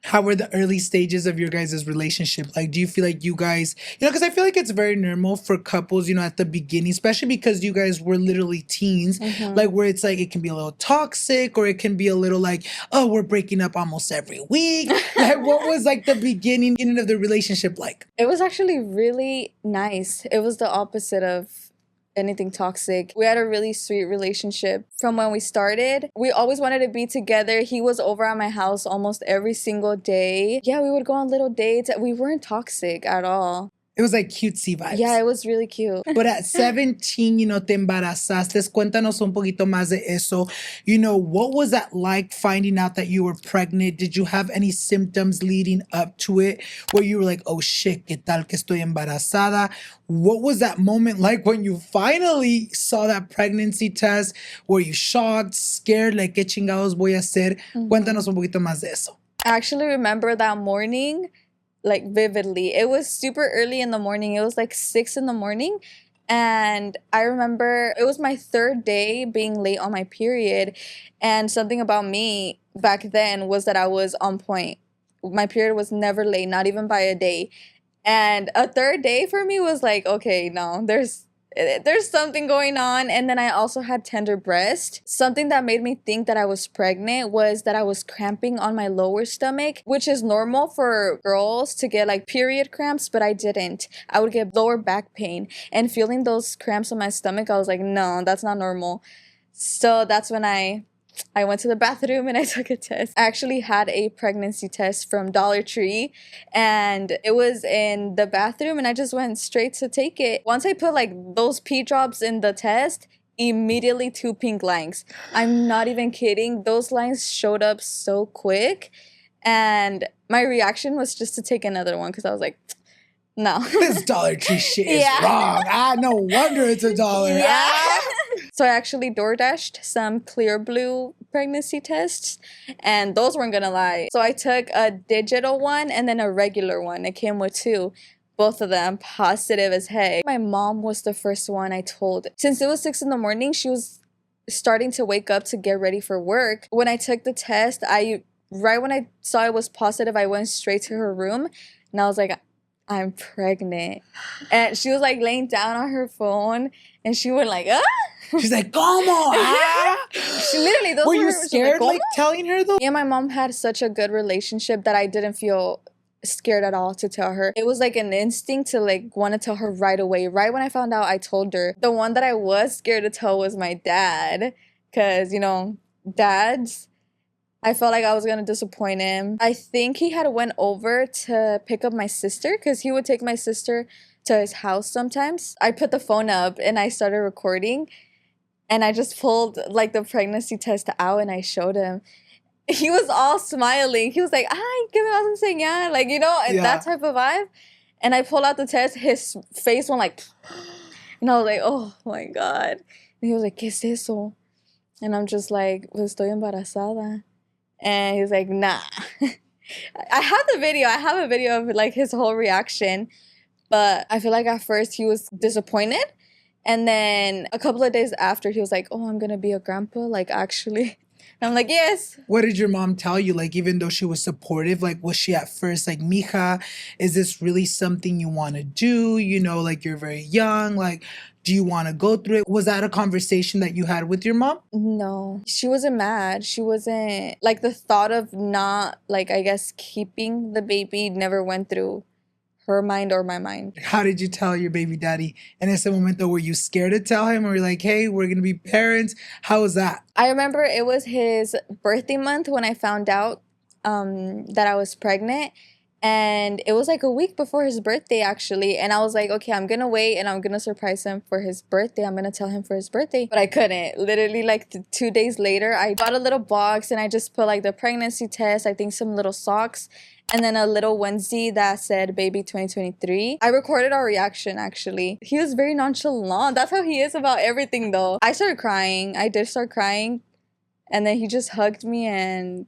how were the early stages of your guys' relationship? Like, do you feel like you guys, you know, because I feel like it's very normal for couples, you know, at the beginning, especially because you guys were literally teens, like where it's like, it can be a little toxic or it can be a little like, oh, we're breaking up almost every week. Like, what was like the beginning of the relationship like? It was actually really nice. It was the opposite of anything toxic. We had a really sweet relationship from when we started. We always wanted to be together. He was over at my house almost every single day. Yeah, we would go on little dates. We weren't toxic at all. It was like cutesy vibes. Yeah, it was really cute. But at 17, you know, te embarazaste. Cuéntanos un poquito más de eso. You know, what was that like finding out that you were pregnant? Did you have any symptoms leading up to it where you were like, oh shit, ¿qué tal que estoy embarazada? What was that moment like when you finally saw that pregnancy test? Were you shocked, scared, like, ¿qué chingados voy a hacer? Cuéntanos un poquito más de eso. I actually remember that morning like vividly. It was super early in the morning. It was like 6 in the morning. And I remember it was my third day being late on my period. And something about me back then was that I was on point. My period was never late, not even by a day. And a third day for me was like, okay, no, there's something going on. And then I also had tender breast. Something that made me think that I was pregnant was that I was cramping on my lower stomach, which is normal for girls to get like period cramps, but I didn't. I would get lower back pain, and feeling those cramps on my stomach, I was like, no, that's not normal. So that's when I went to the bathroom and I took a test. I actually had a pregnancy test from Dollar Tree, and it was in the bathroom, and I just went straight to take it. Once I put like those pee drops in the test, immediately 2 pink lines. I'm not even kidding. Those lines showed up so quick, and my reaction was just to take another one because I was like, no. This Dollar Tree shit is wrong. No wonder it's $1. Yeah. So I actually DoorDashed some clear blue pregnancy tests, and those weren't gonna lie. So I took a digital one and then a regular one. It came with 2. Both of them positive as heck. My mom was the first one I told. Since it was 6 in the morning, she was starting to wake up to get ready for work. When I took the test, right when I saw it was positive, I went straight to her room, and I was like, I'm pregnant. And she was like laying down on her phone and she went like, ah. She's like, ¿Cómo? Ah? She literally, those Were you her- scared like, like telling her though? Me and my mom had such a good relationship that I didn't feel scared at all to tell her. It was like an instinct to like want to tell her right away. Right when I found out, I told her. The one that I was scared to tell was my dad, because dads, I felt like I was gonna disappoint him. I think he had went over to pick up my sister because he would take my sister to his house sometimes. I put the phone up and I started recording, and I just pulled like the pregnancy test out and I showed him. He was all smiling. He was like, "Ay, ¿qué me vas a enseñar?" Like, and that type of vibe. And I pulled out the test. His face went like, and I was like, "Oh my God." And he was like, ¿Qué es eso? And I'm just like, "Pues estoy embarazada." And he's like, "Nah." I have the video. I have a video of like his whole reaction. But I feel like at first he was disappointed. And then a couple of days after, he was like, "Oh, I'm going to be a grandpa, like actually." And I'm like, "Yes." What did your mom tell you? Like, even though she was supportive, like, was she at first like, mija, is this really something you want to do? Like you're very young. Like, do you want to go through it? Was that a conversation that you had with your mom? No, she wasn't mad. She wasn't like the thought of not like, I guess, keeping the baby never went through her mind or my mind. How did you tell your baby daddy? And in ese momento, were you scared to tell him, or were you like, hey, we're going to be parents? How was that? I remember it was his birthday month when I found out that I was pregnant. And it was like a week before his birthday, actually. And I was like, okay, I'm going to wait and I'm going to surprise him for his birthday. I'm going to tell him for his birthday. But I couldn't. Literally, like 2 days later, I got a little box and I just put like the pregnancy test, I think some little socks, and then a little onesie that said baby 2023. I recorded our reaction, actually. He was very nonchalant. That's how he is about everything, though. I started crying. I did start crying. And then he just hugged me and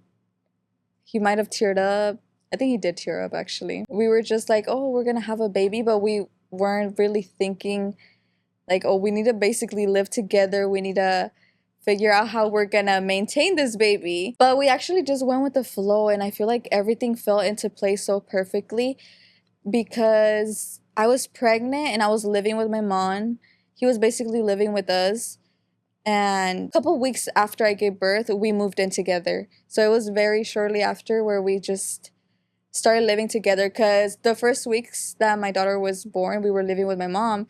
he might have teared up. I think he did tear up, actually. We were just like, oh, we're going to have a baby, but we weren't really thinking like, oh, we need to basically live together. We need to figure out how we're going to maintain this baby. But we actually just went with the flow, and I feel like everything fell into place so perfectly because I was pregnant and I was living with my mom. He was basically living with us. And a couple weeks after I gave birth, we moved in together. So it was very shortly after where we just started living together, because the first weeks that my daughter was born, we were living with my mom,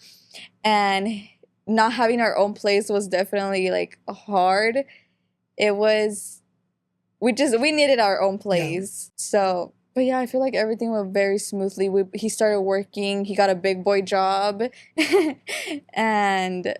and not having our own place was definitely like hard. It was, we needed our own place. So, but yeah, I feel like everything went very smoothly. He started working, he got a big boy job, and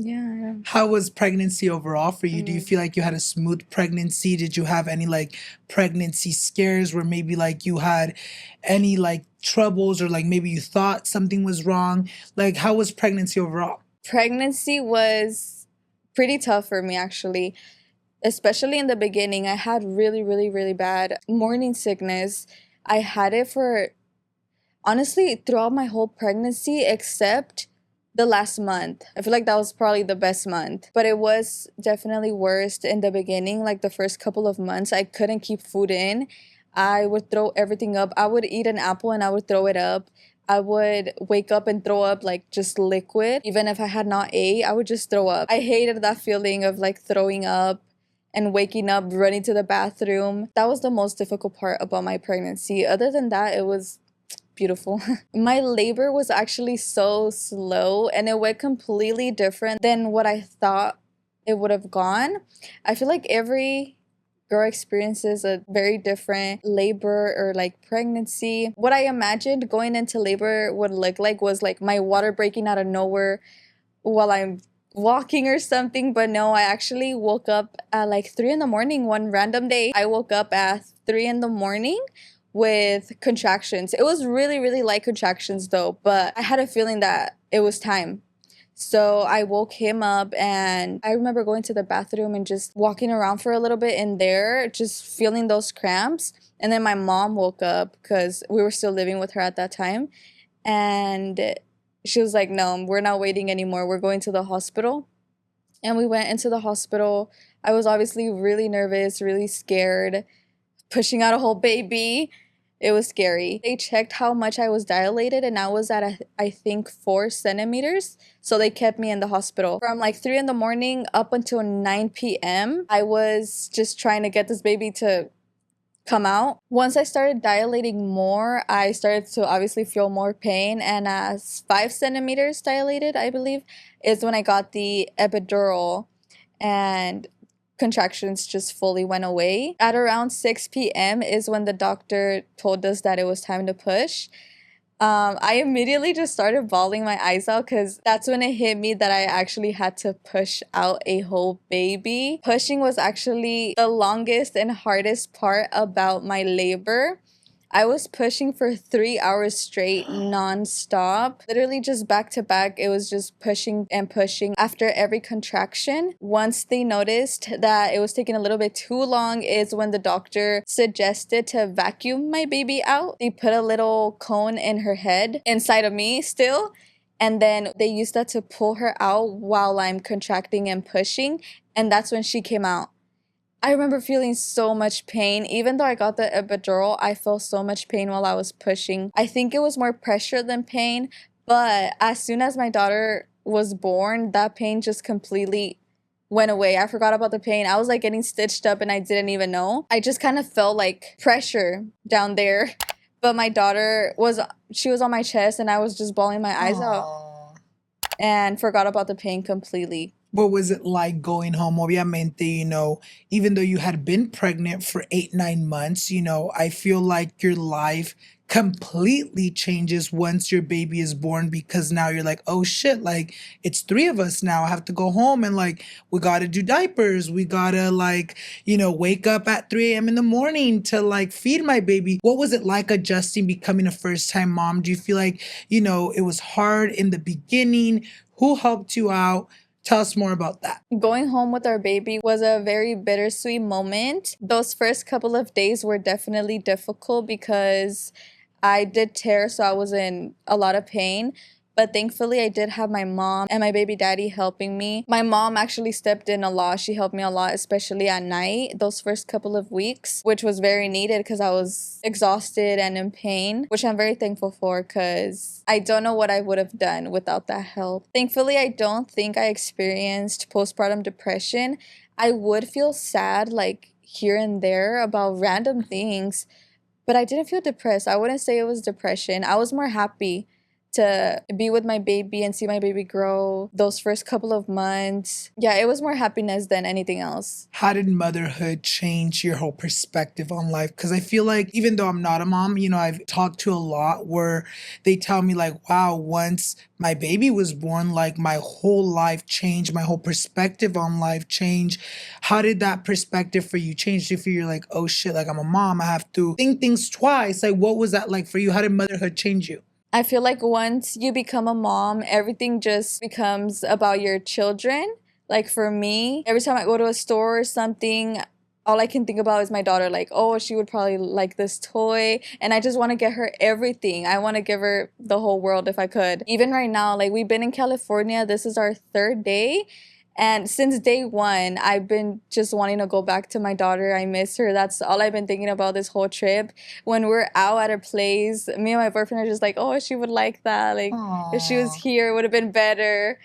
yeah. How was pregnancy overall for you? Do you feel like you had a smooth pregnancy? Did you have any like pregnancy scares where maybe like you had any like troubles, or like maybe you thought something was wrong? Like, how was pregnancy overall? Pregnancy was pretty tough for me, actually. Especially in the beginning, I had really, really, really bad morning sickness. I had it for, honestly, throughout my whole pregnancy, except the last month. I feel like that was probably the best month, but it was definitely worst in the beginning. Like the first couple of months, I couldn't keep food in. I would throw everything up. I would eat an apple and I would throw it up. I would wake up and throw up like just liquid. Even if I had not ate, I would just throw up. I hated that feeling of like throwing up and waking up, running to the bathroom. That was the most difficult part about my pregnancy. Other than that, it was beautiful. My labor was actually so slow, and it went completely different than what I thought it would have gone. I feel like every girl experiences a very different labor or like pregnancy. What I imagined going into labor would look like was like my water breaking out of nowhere while I'm walking or something, but no, I actually woke up at like 3 in the morning one random day. I woke up at 3 in the morning with contractions. It was really, really light contractions though, but I had a feeling that it was time. So I woke him up, and I remember going to the bathroom and just walking around for a little bit in there, just feeling those cramps. And then my mom woke up because we were still living with her at that time. And she was like, no, we're not waiting anymore. We're going to the hospital. And we went into the hospital. I was obviously really nervous, really scared, pushing out a whole baby. It was scary. They checked how much I was dilated and I was at, I think, 4 centimeters. So they kept me in the hospital. From like 3 in the morning up until 9 p.m., I was just trying to get this baby to come out. Once I started dilating more, I started to obviously feel more pain. And as 5 centimeters dilated, I believe, is when I got the epidural. And contractions just fully went away. At around 6 p.m. is when the doctor told us that it was time to push. I immediately just started bawling my eyes out because that's when it hit me that I actually had to push out a whole baby. Pushing was actually the longest and hardest part about my labor. I was pushing for 3 hours straight, nonstop. Literally just back to back. It was just pushing and pushing after every contraction. Once they noticed that it was taking a little bit too long is when the doctor suggested to vacuum my baby out. They put a little cone in her head inside of me still. And then they used that to pull her out while I'm contracting and pushing. And that's when she came out. I remember feeling so much pain. Even though I got the epidural, I felt so much pain while I was pushing. I think it was more pressure than pain, but as soon as my daughter was born, that pain just completely went away. I forgot about the pain. I was like getting stitched up and I didn't even know. I just kind of felt like pressure down there. But my daughter she was on my chest and I was just bawling my eyes out and forgot about the pain completely. What was it like going home? Obviamente, even though you had been pregnant for 8-9 months, I feel like your life completely changes once your baby is born, because now you're like, oh shit, like it's 3 of us now. I have to go home and like we gotta do diapers. We gotta wake up at 3 a.m. in the morning to like feed my baby. What was it like adjusting, becoming a first-time mom? Do you feel like, it was hard in the beginning? Who helped you out? Tell us more about that. Going home with our baby was a very bittersweet moment. Those first couple of days were definitely difficult because I did tear, so I was in a lot of pain. But thankfully, I did have my mom and my baby daddy helping me. My mom actually stepped in a lot. She helped me a lot, especially at night, those first couple of weeks, which was very needed because I was exhausted and in pain, which I'm very thankful for because I don't know what I would have done without that help. Thankfully, I don't think I experienced postpartum depression. I would feel sad, like here and there about random things, but I didn't feel depressed. I wouldn't say it was depression. I was more happy to be with my baby and see my baby grow those first couple of months. Yeah, it was more happiness than anything else. How did motherhood change your whole perspective on life? Because I feel like even though I'm not a mom, I've talked to a lot where they tell me like, wow, once my baby was born, like my whole life changed, my whole perspective on life changed. How did that perspective for you change? Do you feel you're like, oh shit, like I'm a mom, I have to think things twice? Like what was that like for you? How did motherhood change you? I feel like once you become a mom, everything just becomes about your children. Like for me, every time I go to a store or something, all I can think about is my daughter. Like, oh, she would probably like this toy. And I just want to get her everything. I want to give her the whole world if I could. Even right now, like we've been in California. This is our 3rd day. And since day 1, I've been just wanting to go back to my daughter. I miss her. That's all I've been thinking about this whole trip. When we're out at her place, me and my boyfriend are just like, oh, she would like that. Like, if she was here, it would have been better.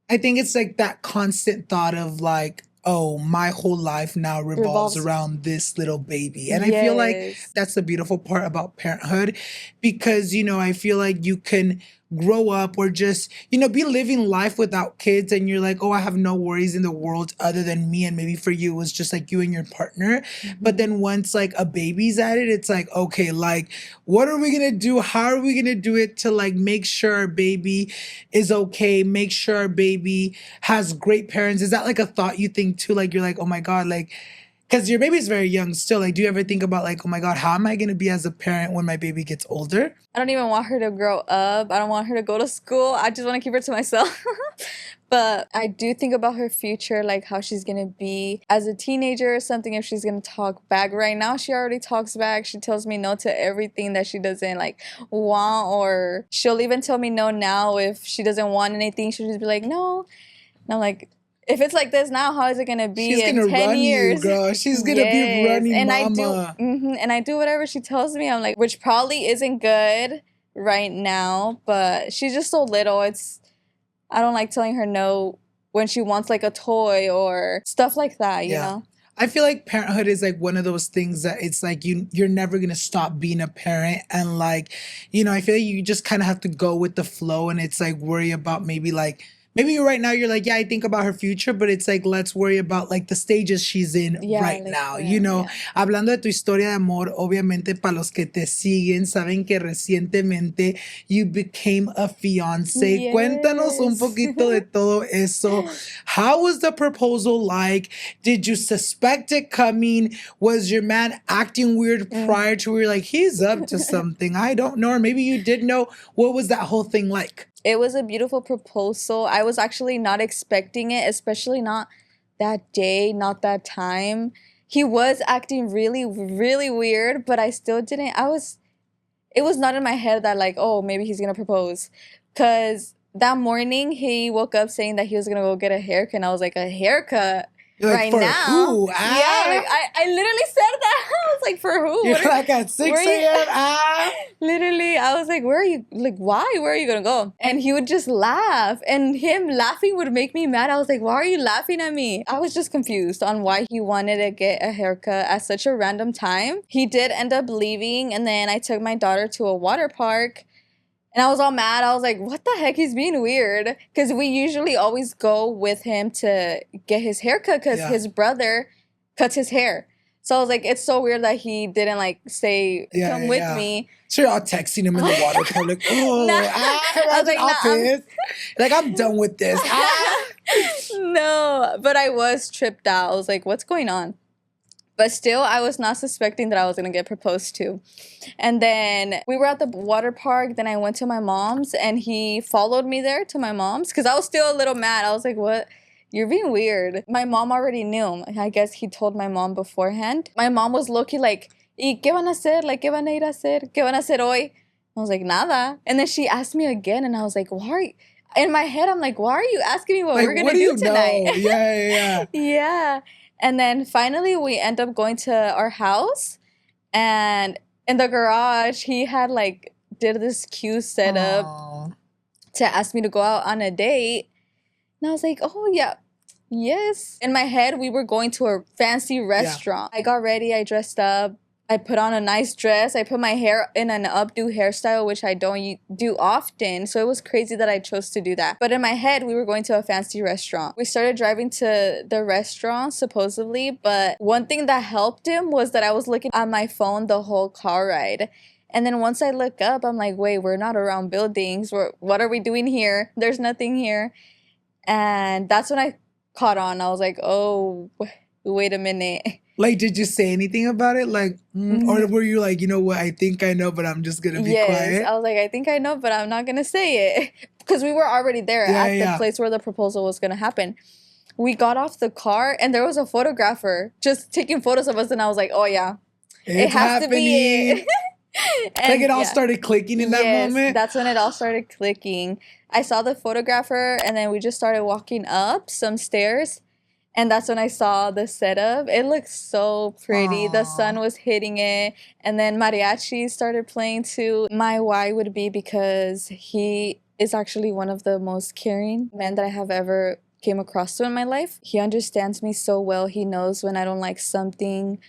I think it's like that constant thought of like, oh, my whole life now revolves around this little baby. And I feel like that's the beautiful part about parenthood because, I feel like you can grow up or just, be living life without kids and you're like, oh, I have no worries in the world other than me. And maybe for you, it was just like you and your partner. Mm-hmm. But then once like a baby's at it, it's like, okay, like, what are we going to do? How are we going to do it to like make sure our baby is okay? Make sure our baby has great parents. Is that like a thought you think too? Like, you're like, oh my God, like, because your baby's very young still. Like, do you ever think about like, oh my God, how am I going to be as a parent when my baby gets older? I don't even want her to grow up. I don't want her to go to school. I just want to keep her to myself. But I do think about her future, like how she's going to be as a teenager or something, if she's going to talk back. Right now, she already talks back. She tells me no to everything that she doesn't like want, or she'll even tell me no now if she doesn't want anything. She'll just be like, no. And I'm like, if it's like this now, how is it gonna be She's in gonna 10 run years? you, girl. She's gonna be running and mama. and I do whatever she tells me. I'm like, which probably isn't good right now, but she's just so little. I don't like telling her no when she wants like a toy or stuff like that, you know? I feel like parenthood is like one of those things that it's like you're never gonna stop being a parent, and like, you know, I feel like you just kind of have to go with the flow, and it's like worry about maybe right now you're like, yeah, I think about her future, but it's like, let's worry about like the stages she's in right like, now, you know. Hablando de tu historia de amor, obviamente para los que te siguen saben que recientemente you became a fiance. Yes. Cuéntanos un poquito de todo eso. How was the proposal like? Did you suspect it coming? Was your man acting weird prior to where you're like, he's up to something? I don't know. Or maybe you did know. What was that whole thing like? It was a beautiful proposal. I was actually not expecting it, especially not that day, not that time. He was acting really, really weird, but I still didn't. It was not in my head that like, oh, maybe he's gonna propose. Because that morning he woke up saying that he was gonna go get a haircut, and I was like, a haircut? You're like, right for now? Who? Yeah, like, I literally said that. I was like, for who? You're like at 6 a.m. Literally, I was like, where are you? Like, why? Where are you gonna go? And he would just laugh, and him laughing would make me mad. I was like, why are you laughing at me? I was just confused on why he wanted to get a haircut at such a random time. He did end up leaving, and then I took my daughter to a water park. And I was all mad. I was like, what the heck? He's being weird. Because we usually always go with him to get his haircut because his brother cuts his hair. So I was like, it's so weird that he didn't like say, come with me. So you're all texting him in the water park like, oh, I was like, like, I'm done with this. No, but I was tripped out. I was like, what's going on? But still, I was not suspecting that I was going to get proposed to. And then we were at the water park. Then I went to my mom's, and he followed me there to my mom's because I was still a little mad. I was like, what? You're being weird. My mom already knew. I guess he told my mom beforehand. My mom was low-key like, ¿y qué van a hacer? Like, ¿qué van a ir a hacer? ¿Qué van a hacer hoy? I was like, nada. And then she asked me again, and I was like, why are you? In my head, I'm like, why are you asking me what we're going to do tonight? Yeah. Yeah. And then finally we end up going to our house, and in the garage he had like did this cute setup to ask me to go out on a date. And I was like, oh yeah, yes. In my head we were going to a fancy restaurant. I got ready, I dressed up, I put on a nice dress. I put my hair in an updo hairstyle, which I don't do often. So it was crazy that I chose to do that. But in my head, we were going to a fancy restaurant. We started driving to the restaurant, supposedly. But one thing that helped him was that I was looking at my phone the whole car ride. And then once I look up, I'm like, wait, we're not around buildings. What are we doing here? There's nothing here. And that's when I caught on. I was like, oh, wait a minute. Like, did you say anything about it? Like, or were you like, you know what, I think I know, but I'm just going to be quiet? I was like, I think I know, but I'm not going to say it. Because we were already there at the place where the proposal was going to happen. We got off the car, and there was a photographer just taking photos of us, and I was like, oh, yeah. It has to be it. And like, it all started clicking in that moment? That's when it all started clicking. I saw the photographer, and then we just started walking up some stairs. And that's when I saw the setup. It looked so pretty. Aww. The sun was hitting it. And then mariachi started playing too. My why would be because he is actually one of the most caring men that I have ever came across to in my life. He understands me so well. He knows when I don't like something,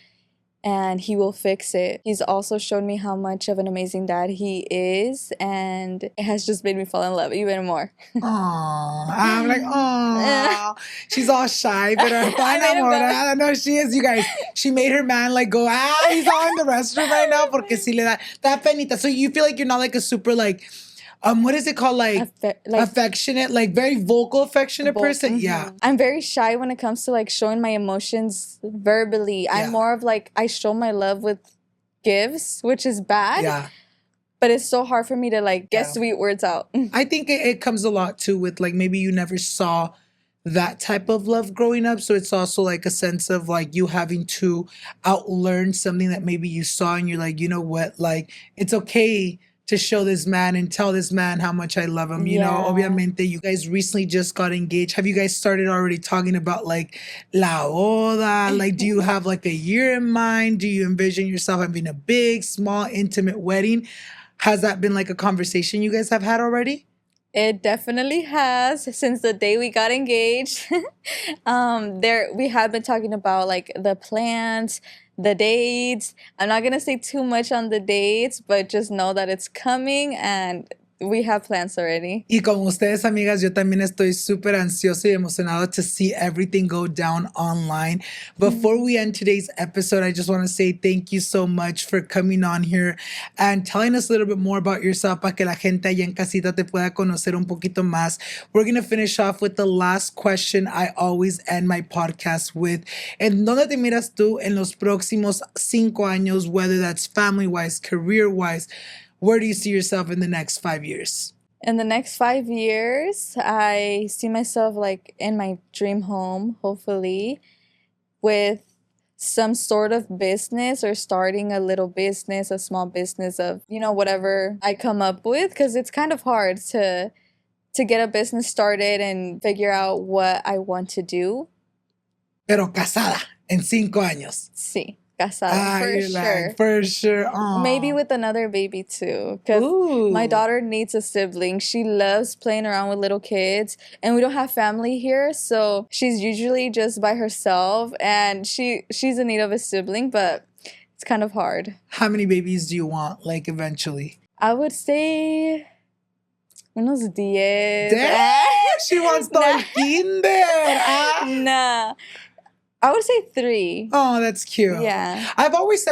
and he will fix it. He's also shown me how much of an amazing dad he is, and it has just made me fall in love even more. Aww. I'm like, aww. She's all shy, but I know she is, you guys. She made her man like go, he's all in the restroom right now porque si le da penita. So you feel like you're not like a super like, what is it called? Like affectionate, like very vocal, affectionate person? Mm-hmm. Yeah. I'm very shy when it comes to like showing my emotions verbally. I'm more of like, I show my love with gifts, which is bad. Yeah. But it's so hard for me to like get sweet words out. I think it comes a lot too with like maybe you never saw that type of love growing up. So it's also like a sense of like you having to outlearn something that maybe you saw and you're like, you know what, like it's okay to show this man and tell this man how much I love him. You know, obviamente, you guys recently just got engaged. Have you guys started already talking about like la boda? Like, do you have like a year in mind? Do you envision yourself having a big, small, intimate wedding? Has that been like a conversation you guys have had already? It definitely has since the day we got engaged. We have been talking about like the plans, the dates. I'm not gonna say too much on the dates, but just know that it's coming and we have plans already. Y como ustedes, amigas, yo también estoy súper ansioso y emocionado to see everything go down online. Before we end today's episode, I just want to say thank you so much for coming on here and telling us a little bit more about yourself para que la gente allá en casita te pueda conocer un poquito más. We're going to finish off with the last question I always end my podcast with. ¿En dónde te miras tú en los próximos 5 años, whether that's family-wise, career-wise? Where do you see yourself in the next 5 years? In the next 5 years, I see myself like in my dream home, hopefully, with some sort of business or starting a little business, a small business of, you know, whatever I come up with, because it's kind of hard to get a business started and figure out what I want to do. Pero casada en 5 años. Sí. Casada, for sure. Like, for sure. Aww. Maybe with another baby too. Because my daughter needs a sibling. She loves playing around with little kids. And we don't have family here. So she's usually just by herself. And she's in need of a sibling. But it's kind of hard. How many babies do you want, like, eventually? I would say unos 10. Damn, she wants the kinder. Nah. I would say 3. Oh, that's cute. Yeah. I've always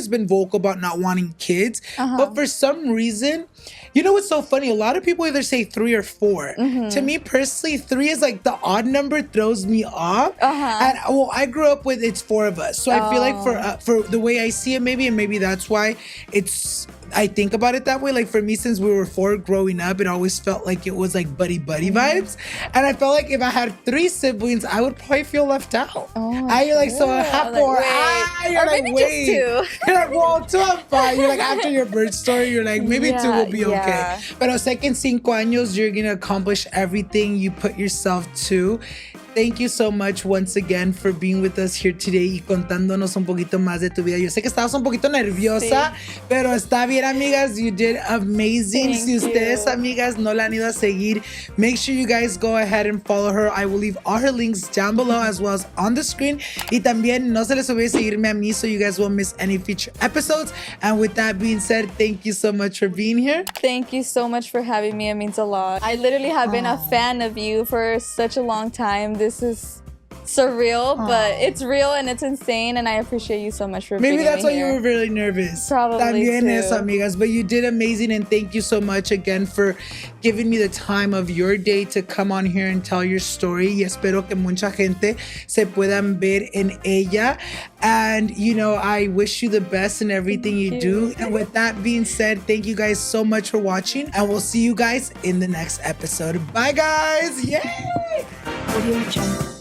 been vocal about not wanting kids. But for some reason, you know what's so funny? A lot of people either say 3 or 4. To me personally, 3 is like the odd number, throws me off. And well, I grew up with it's 4 of us. So I feel like for the way I see it, maybe that's why I think about it that way. Like for me, since we were 4 growing up, it always felt like it was like buddy vibes. And I felt like if I had 3 siblings, I would probably feel left out. You're like, so I have 4. You're like, wait. Just 2. You're like, well, 2 I'm fine. You're like, after your birth story, you're like, maybe 2 will be okay. But I second 5 años, you're going to accomplish everything you put yourself to. Thank you so much once again for being with us here today y contándonos un poquito más de tu vida. Yo sé que estabas un poquito nerviosa, pero está bien, amigas. You did amazing. Si ustedes, amigas, no la han ido a seguir, make sure you guys go ahead and follow her. I will leave all her links down below as well as on the screen. Y también no se les olvide seguirme a mí so you guys won't miss any future episodes. And with that being said, thank you so much for being here. Thank you so much for having me. It means a lot. I literally have been a fan of you for such a long time. This is surreal, but it's real and it's insane, and I appreciate you so much for Maybe that's why here. You were really nervous. Probably También too. eso, amigas. But you did amazing, and thank you so much again for giving me the time of your day to come on here and tell your story. Y espero que mucha gente se puedan ver en ella. And, you know, I wish you the best in everything you do. And with that being said, thank you guys so much for watching, and we'll see you guys in the next episode. Bye, guys. Yay! Audio Jungle.